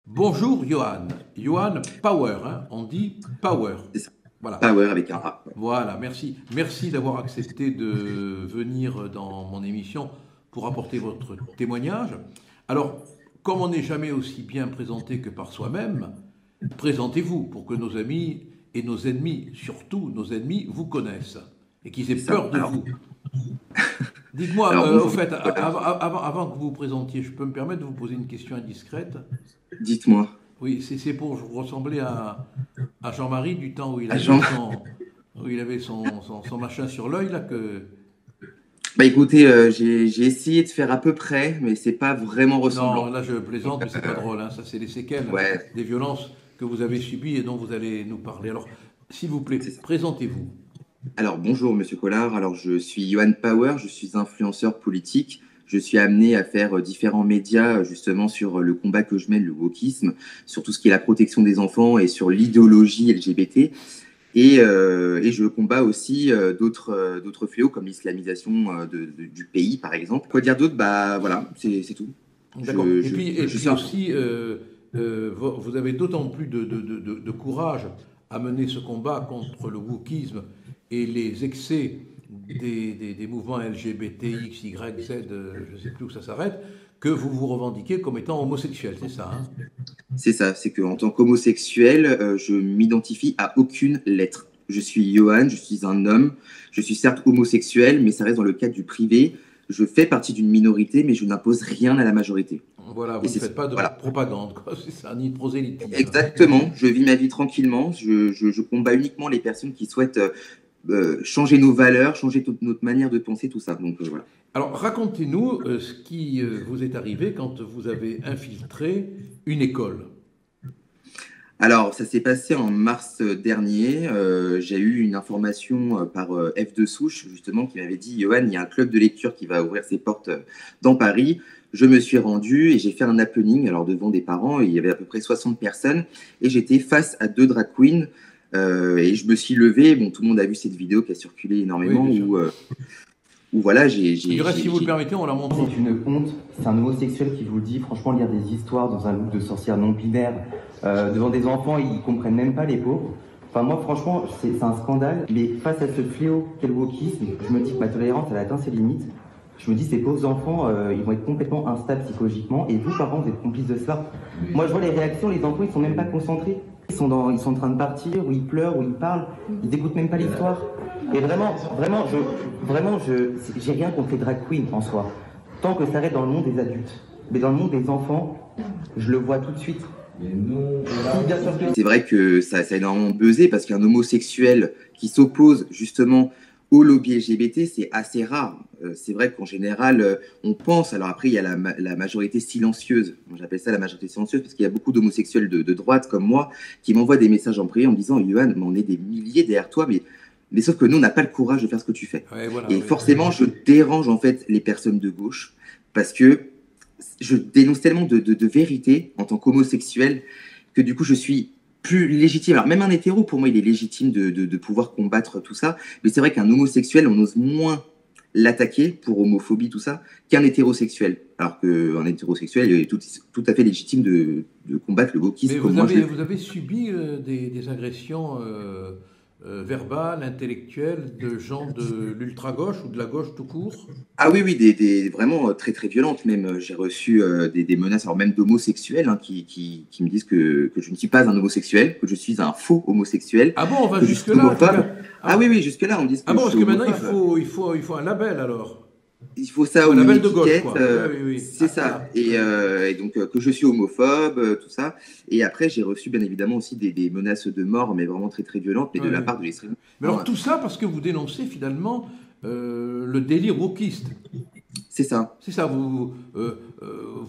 Bonjour Johan. Johan Power, hein, on dit Power. C'est ça. Voilà. Power avec un A. Ouais. Voilà, merci. Merci d'avoir accepté de venir dans mon émission pour apporter votre témoignage. Alors, comme on n'est jamais aussi bien présenté que par soi-même, présentez-vous pour que nos amis et nos ennemis, surtout nos ennemis, vous connaissent et qu'ils aient C'est ça. peur de vous. Dites-moi, au Bonjour. fait, Voilà. avant que vous vous présentiez, je peux me permettre de vous poser une question indiscrète? Dites-moi. Oui, c'est pour ressembler à Jean-Marie du temps Agent. où il avait son machin sur l'œil, là, que... Bah écoutez, j'ai essayé de faire à peu près, mais c'est pas vraiment Non, ressemblant. là, je plaisante, mais c'est pas drôle, hein. Ça, c'est les séquelles Ouais, des violences que vous avez subies et dont vous allez nous parler. Alors, s'il vous plaît, c'est ça. présentez-vous. Alors bonjour Monsieur Collard. Alors je suis Johan Power, je suis influenceur politique. Je suis amené à faire différents médias justement sur le combat que je mène, le wokisme, sur tout ce qui est la protection des enfants et sur l'idéologie LGBT. Et je combats aussi d'autres fléaux comme l'islamisation du pays, par exemple. Quoi dire d'autre? Bah voilà, c'est tout. D'accord. Et Je puis suis un... aussi, vous avez d'autant plus de courage à mener ce combat contre le wokisme et les excès des mouvements LGBT, X, Y, Z, je ne sais plus où ça s'arrête, que vous vous revendiquez comme étant homosexuel, c'est ça, hein? C'est ça, c'est qu'en tant qu'homosexuel, je m'identifie à aucune lettre. Je suis Johan, je suis un homme, je suis certes homosexuel, mais ça reste dans le cadre du privé. Je fais partie d'une minorité, mais je n'impose rien à la majorité. Voilà, Et vous ne c'est faites pas de voilà, propagande, quoi, c'est ça, ni de prosélytisme. exactement. Je vis ma vie tranquillement. Je combats uniquement les personnes qui souhaitent changer nos valeurs, changer toute notre manière de penser, tout ça. Donc voilà. Alors, racontez-nous ce qui vous est arrivé quand vous avez infiltré une école. Alors, ça s'est passé en mars dernier. J'ai eu une information par F de Souche, justement, qui m'avait dit, Johan, il y a un club de lecture qui va ouvrir ses portes dans Paris. Je me suis rendu et j'ai fait un happening, alors devant des parents, et il y avait à peu près 60 personnes, et j'étais face à deux drag queens, et je me suis levé. Bon, tout le monde a vu cette vidéo qui a circulé Oui, énormément, bien sûr. où voilà, Du reste, si vous le permettez, on la montre. C'est une honte, c'est un homosexuel qui vous le dit. Franchement, lire des histoires dans un look de sorcière non binaire devant des enfants, ils comprennent même pas les pauvres. Enfin, moi, franchement, c'est un scandale. Mais face à ce fléau qu'est le wokisme, je me dis que ma tolérance, elle a atteint ses limites. Je me dis, ces pauvres enfants, ils vont être complètement instables psychologiquement. Et vous, parents, vous êtes complices de cela. Moi, je vois les réactions, les enfants, ils sont même pas concentrés. Ils sont en train de partir, ou ils pleurent, ou ils parlent. Ils écoutent même pas l'histoire. Et j'ai rien contre les drag queens en soi. Tant que ça reste dans le monde des adultes. Mais dans le monde des enfants, je le vois tout de suite. Si, bien sûr que c'est vrai que ça a énormément buzzé parce qu'un homosexuel qui s'oppose justement au lobby LGBT, c'est assez rare. C'est vrai qu'en général, on pense, alors après, il y a la majorité silencieuse. Moi, j'appelle ça la majorité silencieuse parce qu'il y a beaucoup d'homosexuels de droite comme moi qui m'envoient des messages en privé en me disant, Johan, mais on est des milliers derrière toi, mais sauf que nous, on n'a pas le courage de faire ce que tu fais. Ouais, voilà, Et oui. forcément, je dérange en fait les personnes de gauche parce que je dénonce tellement de vérité en tant qu'homosexuel que du coup, je suis plus légitime. Alors, même un hétéro, pour moi, il est légitime de pouvoir combattre tout ça. Mais c'est vrai qu'un homosexuel, on ose moins l'attaquer pour homophobie, tout ça, qu'un hétérosexuel. Alors qu'un hétérosexuel est tout à fait légitime de combattre le Mais wokisme comme moi je le fais. vous avez subi des agressions verbales, intellectuelles de gens de l'ultra-gauche ou de la gauche tout court? Ah oui, oui, vraiment très très violentes même. J'ai reçu des menaces, alors même d'homosexuels, hein, qui me disent que je ne suis pas un homosexuel, que je suis un faux homosexuel, Ah bon, on va que je suis jusque-là, homophobe. ah Ah bon, oui, oui, jusque-là, on me dit ah que bon, je parce suis que maintenant homophobe. il faut un label alors. Il faut Il ça faut un ou une label de gauche, étiquette, quoi. Oui, oui, oui. c'est Ah, ça. voilà. Et, Oui, oui. donc que je suis homophobe, tout ça. Et après, j'ai reçu bien évidemment aussi des menaces de mort, mais vraiment très très violentes, mais Oui, de la oui. part de l'extrême. Mais alors tout ça parce que vous dénoncez finalement le délire wokiste. C'est ça. C'est ça, vous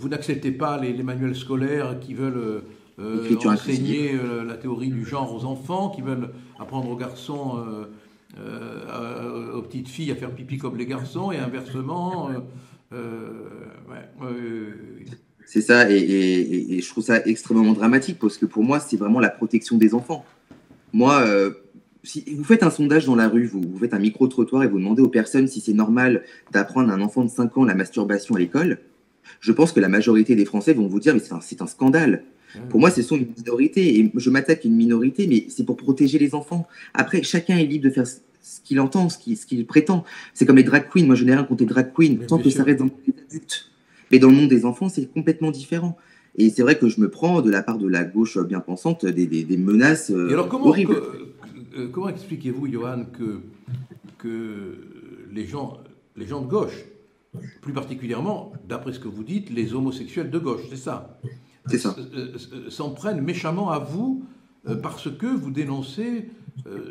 n'acceptez pas les manuels scolaires qui veulent L'écriture inclusive. enseigner la théorie du genre aux enfants, qui veulent apprendre aux garçons, aux petites filles à faire pipi comme les garçons, et inversement. Ouais, C'est ça, et je trouve ça extrêmement dramatique parce que pour moi, c'est vraiment la protection des enfants. Moi, si vous faites un sondage dans la rue, vous faites un micro-trottoir et vous demandez aux personnes si c'est normal d'apprendre à un enfant de 5 ans la masturbation à l'école, je pense que la majorité des Français vont vous dire mais c'est un scandale. Pour moi, ce sont une minorité. Et je m'attaque à une minorité, mais c'est pour protéger les enfants. Après, chacun est libre de faire ce qu'il entend, ce qu'il prétend. C'est comme les drag queens. Moi, je n'ai rien contre les drag queens, Mais tant bien que ça sûr. reste dans le monde des adultes. Mais dans le monde des enfants, c'est complètement différent. Et c'est vrai que je me prends, de la part de la gauche bien pensante, des menaces Et alors, horribles. comment expliquez-vous, Johan, que les gens de gauche, plus particulièrement, d'après ce que vous dites, les homosexuels de gauche, c'est ça, C'est ça. s'en prennent méchamment à vous parce que vous dénoncez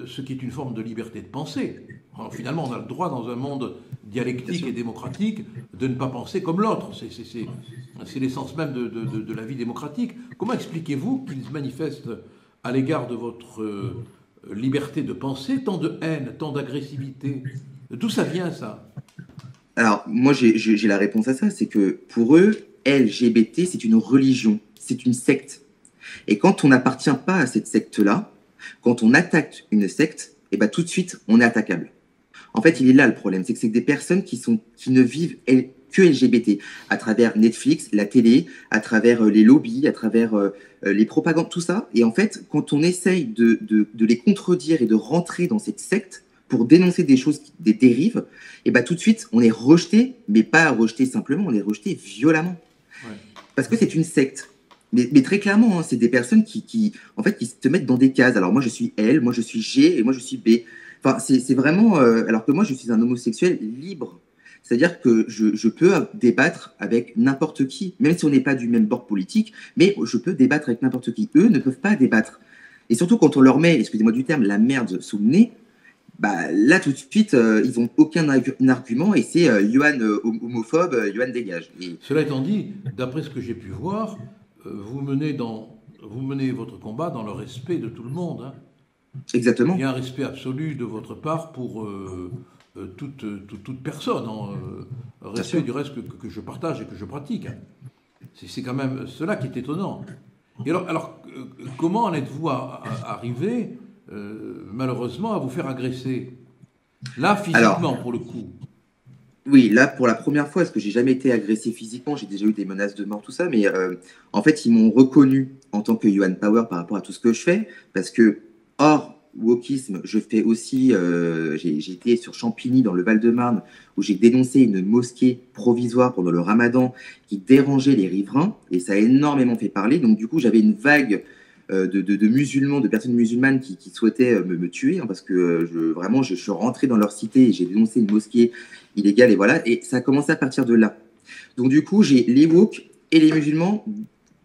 ce qui est une forme de liberté de penser. Alors, finalement, on a le droit, dans un monde Bien dialectique sûr. et démocratique, de ne pas penser comme l'autre. C'est l'essence même de la vie démocratique. Comment expliquez-vous qu'ils manifestent à l'égard de votre liberté de penser tant de haine, tant d'agressivité? D'où ça vient, ça? Alors, moi, j'ai la réponse à ça. C'est que pour eux, LGBT, c'est une religion, c'est une secte. Et quand on n'appartient pas à cette secte-là, quand on attaque une secte, et ben tout de suite, on est attaquable. En fait, il est là le problème, c'est que c'est des personnes qui ne vivent que LGBT, à travers Netflix, la télé, à travers les lobbies, à travers les propagandes, tout ça. Et en fait, quand on essaye de les contredire et de rentrer dans cette secte pour dénoncer des choses, des dérives, et ben tout de suite, on est rejeté, mais pas rejeté simplement, on est rejeté violemment. Ouais. Parce que c'est une secte. Mais très clairement, hein, c'est des personnes en fait, qui se mettent dans des cases. Alors moi, je suis L, moi, je suis G et moi, je suis B. Enfin, c'est vraiment... alors que moi, je suis un homosexuel libre. C'est-à-dire que je peux débattre avec n'importe qui, même si on n'est pas du même bord politique, mais je peux débattre avec n'importe qui. Eux ne peuvent pas débattre. Et surtout quand on leur met, excusez-moi du terme, la merde sous le nez, bah, là, tout de suite, ils n'ont aucun argument et c'est Johan homophobe, Johan dégage. Et Cela étant dit, d'après ce que j'ai pu voir, vous menez votre combat dans le respect de tout le monde, hein. Il y exactement, a un respect absolu de votre part pour toute personne, hein, bien respect sûr. du reste que je partage et que je pratique, hein. C'est quand même cela qui est étonnant. Et comment en êtes-vous arrivé, malheureusement, à vous faire agresser? Là, Alors, physiquement, pour le coup. oui, là, pour la première fois, parce que j'ai jamais été agressé physiquement, j'ai déjà eu des menaces de mort, tout ça, mais en fait, ils m'ont reconnu en tant que Yuan Power par rapport à tout ce que je fais, parce que hors wokisme, je fais aussi, j'ai été sur Champigny dans le Val-de-Marne, où j'ai dénoncé une mosquée provisoire pendant le Ramadan qui dérangeait les riverains, et ça a énormément fait parler. Donc du coup, j'avais une vague de musulmans, de personnes musulmanes qui souhaitaient me tuer, hein, parce que vraiment, je suis rentré dans leur cité et j'ai dénoncé une mosquée illégale, et voilà, et ça a commencé à partir de là. Donc du coup, j'ai les woke et les musulmans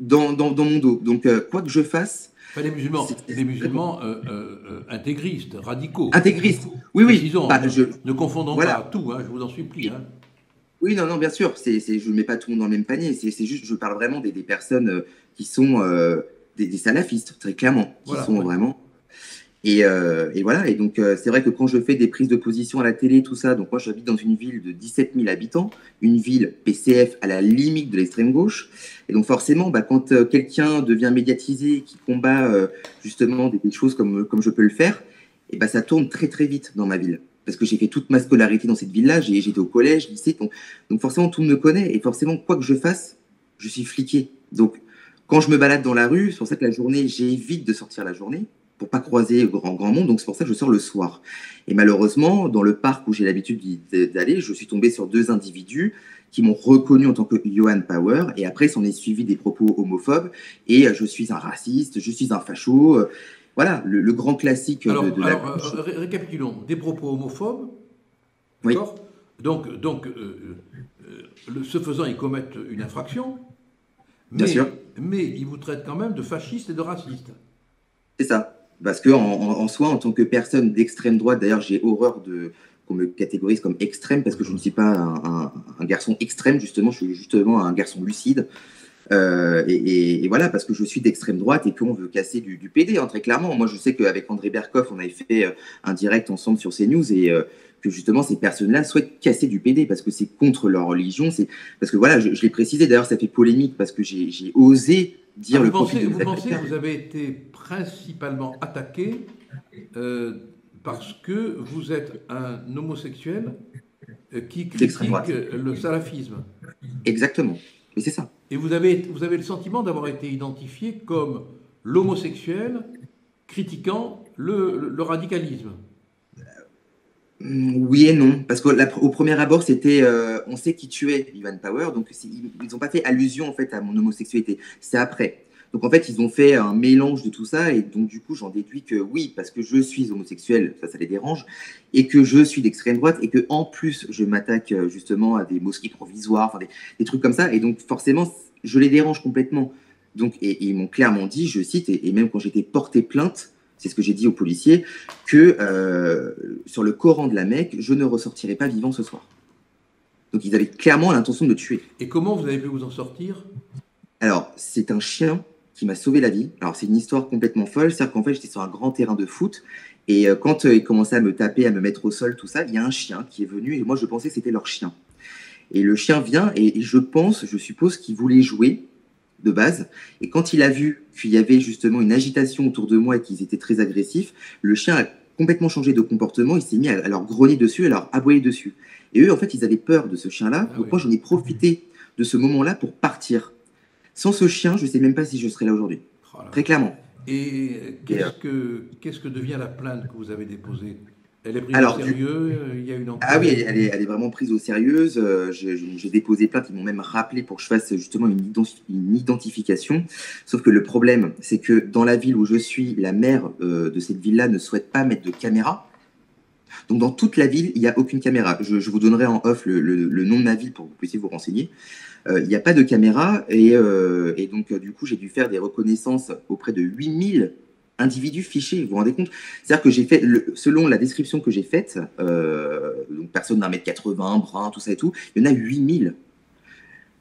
dans mon dos. Donc quoi que je fasse, Enfin, c'est les musulmans intégristes, radicaux. intégriste. Oui, oui, Précisons, bah, hein, ne confondons voilà. pas tout, hein, je vous en supplie, hein. Oui, non, non, bien sûr, je ne mets pas tout le monde dans le même panier. C'est juste, je parle vraiment des personnes qui sont des salafistes, très clairement, qui Voilà, sont oui. vraiment. Et voilà, et donc c'est vrai que quand je fais des prises de position à la télé, tout ça, donc moi j'habite dans une ville de 17 000 habitants, une ville PCF à la limite de l'extrême gauche, et donc forcément, bah, quand quelqu'un devient médiatisé, qui combat justement des choses comme je peux le faire, et bah, ça tourne très très vite dans ma ville. Parce que j'ai fait toute ma scolarité dans cette ville-là, j'étais au collège, lycée, donc forcément tout me connaît, et forcément quoi que je fasse, je suis fliqué. Donc quand je me balade dans la rue, c'est pour ça que la journée, j'évite de sortir la journée pour pas croiser grand monde, donc c'est pour ça que je sors le soir. Et malheureusement, dans le parc où j'ai l'habitude d'aller, je suis tombé sur deux individus qui m'ont reconnu en tant que Johan Power, et après, s'en est suivi des propos homophobes, et je suis un raciste, je suis un facho, voilà, le grand classique de la gauche. Récapitulons. Des propos homophobes, Oui, d'accord? Donc ce faisant, ils commettent une infraction, bien sûr, mais ils vous traitent quand même de fascistes et de racistes. c'est ça. Parce que en soi, en tant que personne d'extrême droite, d'ailleurs, j'ai horreur qu'on me catégorise comme extrême, parce que je ne suis pas un garçon extrême, justement, je suis justement un garçon lucide. Et voilà, parce que je suis d'extrême droite et qu'on veut casser du PD, hein, très clairement. Moi, je sais qu'avec André Berkoff, on avait fait un direct ensemble sur CNews et que justement, ces personnes-là souhaitent casser du PD parce que c'est contre leur religion. Parce que voilà, je l'ai précisé, d'ailleurs, ça fait polémique parce que j'ai osé Ah, dire le profil de vous mes pensez que adversaires. vous avez été principalement attaqué euh, parce que vous êtes un homosexuel qui D'extrême critique droite. le salafisme. Exactement. Mais c'est ça. Et vous avez le sentiment d'avoir été identifié comme l'homosexuel critiquant le radicalisme. Oui et non, parce qu'au premier abord, c'était on sait qui tu es, Ivan Power, donc ils n'ont pas fait allusion en fait à mon homosexualité. C'est après. Donc en fait, ils ont fait un mélange de tout ça, et donc du coup, j'en déduis que oui, parce que je suis homosexuel, ça les dérange, et que je suis d'extrême droite, et que en plus, je m'attaque justement à des mosquées provisoires, enfin des trucs comme ça, et donc forcément, je les dérange complètement. Donc, et ils m'ont clairement dit, je cite, et même quand j'étais porté plainte, c'est ce que j'ai dit aux policiers, que sur le Coran de la Mecque, je ne ressortirai pas vivant ce soir. Donc ils avaient clairement l'intention de me tuer. Et comment vous avez pu vous en sortir? Alors, c'est un chien qui m'a sauvé la vie. Alors, c'est une histoire complètement folle. C'est-à-dire qu'en fait, j'étais sur un grand terrain de foot. Et quand ils commençaient à me taper, à me mettre au sol, tout ça, il y a un chien qui est venu. Et moi, je pensais que c'était leur chien. Et le chien vient et je suppose qu'il voulait jouer de base. Et quand il a vu qu'il y avait justement une agitation autour de moi et qu'ils étaient très agressifs, le chien a complètement changé de comportement. Il s'est mis à leur grogner dessus, à leur aboyer dessus. Et eux, en fait, ils avaient peur de ce chien-là. Donc moi, j'en ai profité de ce moment-là pour partir. Sans ce chien, je ne sais même pas si je serais là aujourd'hui. Oh là. Très clairement. Et qu'est-ce que devient la plainte que vous avez déposée? Elle est prise au sérieux? Il y a une enquête? Ah oui, elle est vraiment prise au sérieux. J'ai déposé plainte. Ils m'ont même rappelé pour que je fasse justement une identification. Sauf que le problème, c'est que dans la ville où je suis, la maire de cette ville-là ne souhaite pas mettre de caméra. Donc dans toute la ville, il n'y a aucune caméra. Je vous donnerai en off le nom de ma ville pour que vous puissiez vous renseigner. Il n'y a pas de caméra et donc du coup, j'ai dû faire des reconnaissances auprès de 8000 individus fichés, vous vous rendez compte? C'est-à-dire que j'ai fait, selon la description que j'ai faite, donc personne d'un mètre 80, brun, tout ça et tout, il y en a 8000.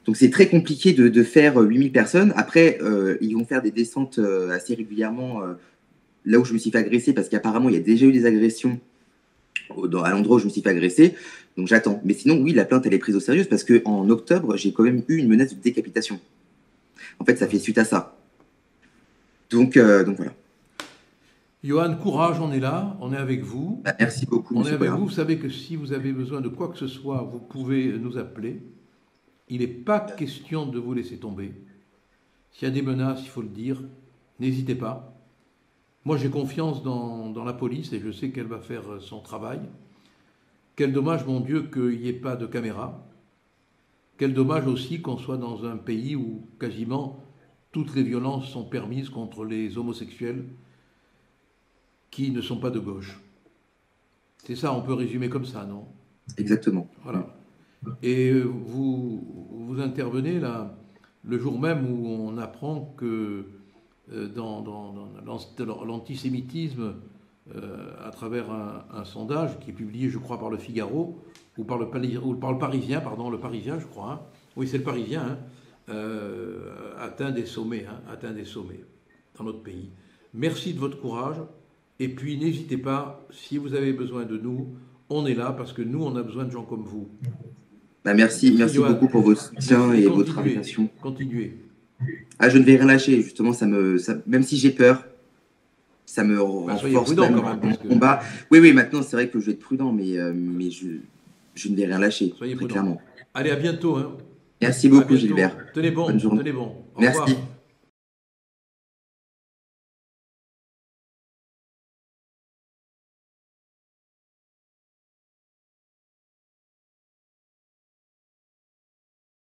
Donc c'est très compliqué de faire 8000 personnes. Après, ils vont faire des descentes assez régulièrement là où je me suis fait agresser, parce qu'apparemment, il y a déjà eu des agressions à l'endroit où je me suis fait agresser. Donc j'attends. Mais sinon, oui, la plainte, elle est prise au sérieux, parce qu'en octobre, j'ai quand même eu une menace de décapitation. En fait, ça fait suite à ça. Donc voilà. Johan, courage, on est là, on est avec vous. Bah, merci beaucoup. On est avec vous. Vous savez que si vous avez besoin de quoi que ce soit, vous pouvez nous appeler. Il n'est pas question de vous laisser tomber. S'il y a des menaces, il faut le dire. N'hésitez pas. Moi, j'ai confiance dans la police et je sais qu'elle va faire son travail. Quel dommage, mon Dieu, qu'il n'y ait pas de caméra. Quel dommage aussi qu'on soit dans un pays où quasiment toutes les violences sont permises contre les homosexuels qui ne sont pas de gauche. C'est ça, on peut résumer comme ça, non? Exactement. Voilà. Et vous intervenez là, le jour même où on apprend que dans l'antisémitisme, à travers un sondage qui est publié, je crois, par le Figaro, ou par le Parisien, pardon, le Parisien, je crois. Hein. Oui, c'est le Parisien, hein, atteint des sommets dans notre pays. Merci de votre courage. Et puis, n'hésitez pas, si vous avez besoin de nous, on est là parce que nous, on a besoin de gens comme vous. Bah merci beaucoup pour votre soutien et votre invitation. Continuez. Ah, je ne vais rien lâcher, justement, même si j'ai peur, ça me renforce dans mon combat. Oui, maintenant, c'est vrai que je vais être prudent, mais je ne vais rien lâcher, soyez très clairement. Allez, à bientôt. Hein. Merci beaucoup, Gilbert. Tenez bon. Bonne journée. Tenez bon. Au Merci. revoir.